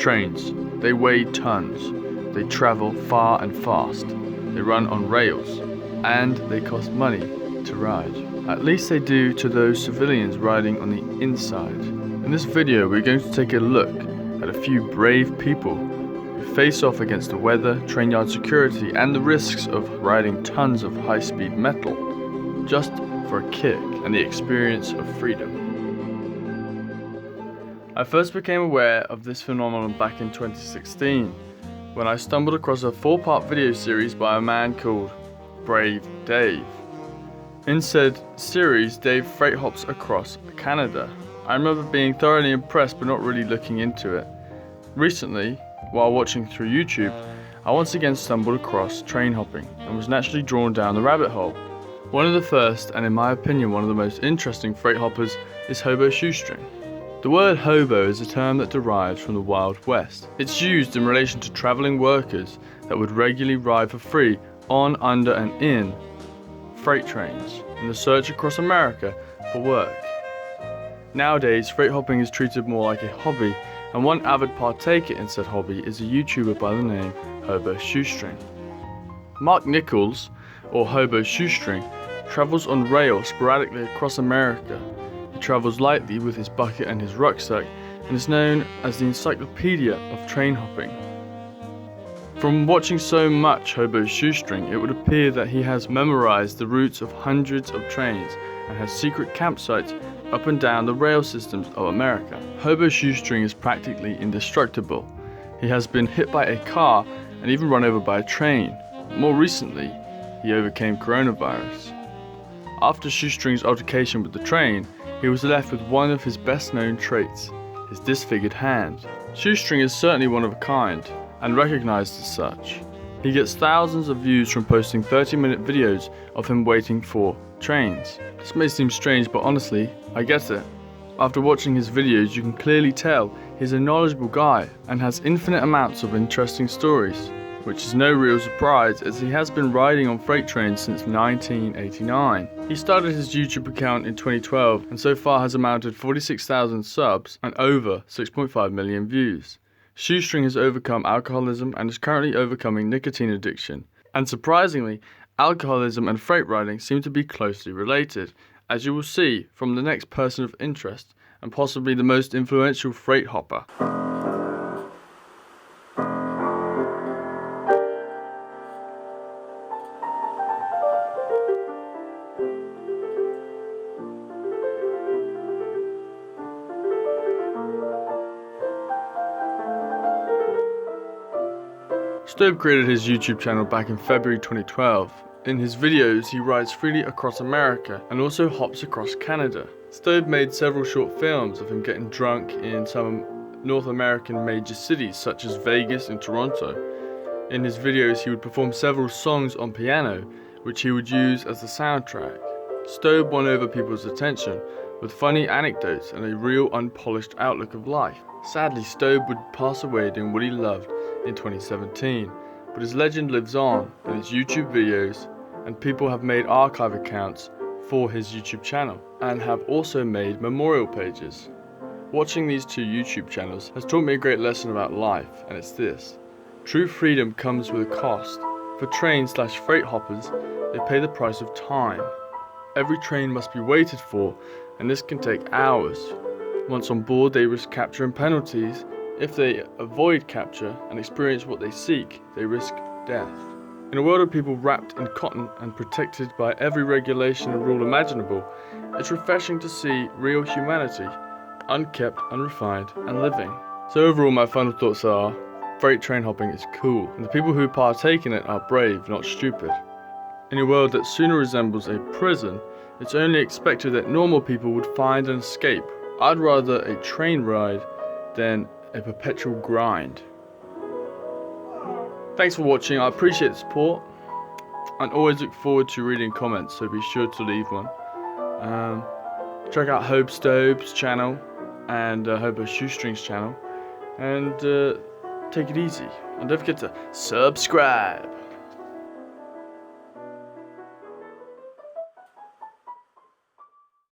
Trains. They weigh tons. They travel far and fast. They run on rails. And they cost money to ride. At least they do to those civilians riding on the inside. In this video, we're going to take a look at a few brave people who face off against the weather, train yard security, and the risks of riding tons of high-speed metal just for a kick and the experience of freedom. I first became aware of this phenomenon back in 2016 when I stumbled across a 4-part video series by a man called Brave Dave. In said series, Dave freight hops across Canada. I remember being thoroughly impressed but not really looking into it. Recently, while watching through YouTube, I once again stumbled across train hopping and was naturally drawn down the rabbit hole. One of the first, and in my opinion one of the most interesting freight hoppers, is Hobo Shoestring. The word hobo is a term that derives from the Wild West. It's used in relation to travelling workers that would regularly ride for free on, under and in freight trains in the search across America for work. Nowadays, freight hopping is treated more like a hobby, and one avid partaker in said hobby is a YouTuber by the name Hobo Shoestring. Mark Nichols, or Hobo Shoestring, travels on rail sporadically across America. He travels lightly with his bucket and his rucksack and is known as the encyclopedia of train hopping. From watching so much Hobo Shoestring, it would appear that he has memorized the routes of hundreds of trains and has secret campsites up and down the rail systems of America. Hobo Shoestring is practically indestructible. He has been hit by a car and even run over by a train. More recently, he overcame coronavirus. After Shoestring's altercation with the train, he was left with one of his best known traits, his disfigured hand. Shoestring is certainly one of a kind, and recognized as such. He gets thousands of views from posting 30-minute videos of him waiting for trains. This may seem strange, but honestly, I get it. After watching his videos, you can clearly tell he's a knowledgeable guy and has infinite amounts of interesting stories, which is no real surprise as he has been riding on freight trains since 1989. He started his YouTube account in 2012 and so far has amounted 46,000 subs and over 6.5 million views. Shoestring has overcome alcoholism and is currently overcoming nicotine addiction. And surprisingly, alcoholism and freight riding seem to be closely related, as you will see from the next person of interest and possibly the most influential freight hopper. Stobe created his YouTube channel back in February 2012. In his videos, he rides freely across America and also hops across Canada. Stobe made several short films of him getting drunk in some North American major cities such as Vegas and Toronto. In his videos, he would perform several songs on piano, which he would use as the soundtrack. Stobe won over people's attention with funny anecdotes and a real unpolished outlook of life. Sadly, Stobe would pass away doing what he loved in 2017, but his legend lives on in his YouTube videos, and people have made archive accounts for his YouTube channel and have also made memorial pages. Watching these two YouTube channels has taught me a great lesson about life, and it's this: true freedom comes with a cost. For train/freight hoppers, they pay the price of time. Every train must be waited for, and this can take hours. Once on board, they risk capture and penalties. If they avoid capture and experience what they seek, they risk death. In a world of people wrapped in cotton and protected by every regulation and rule imaginable, it's refreshing to see real humanity, unkept, unrefined, and living. So overall, my final thoughts are, freight train hopping is cool, and the people who partake in it are brave, not stupid. In a world that sooner resembles a prison, it's only expected that normal people would find an escape. I'd rather a train ride than a perpetual grind. Thanks for watching. I appreciate the support and always look forward to reading comments, so be sure to leave one. Check out Hobestobe's channel and Hobo Shoestring's channel, and take it easy, and don't forget to subscribe.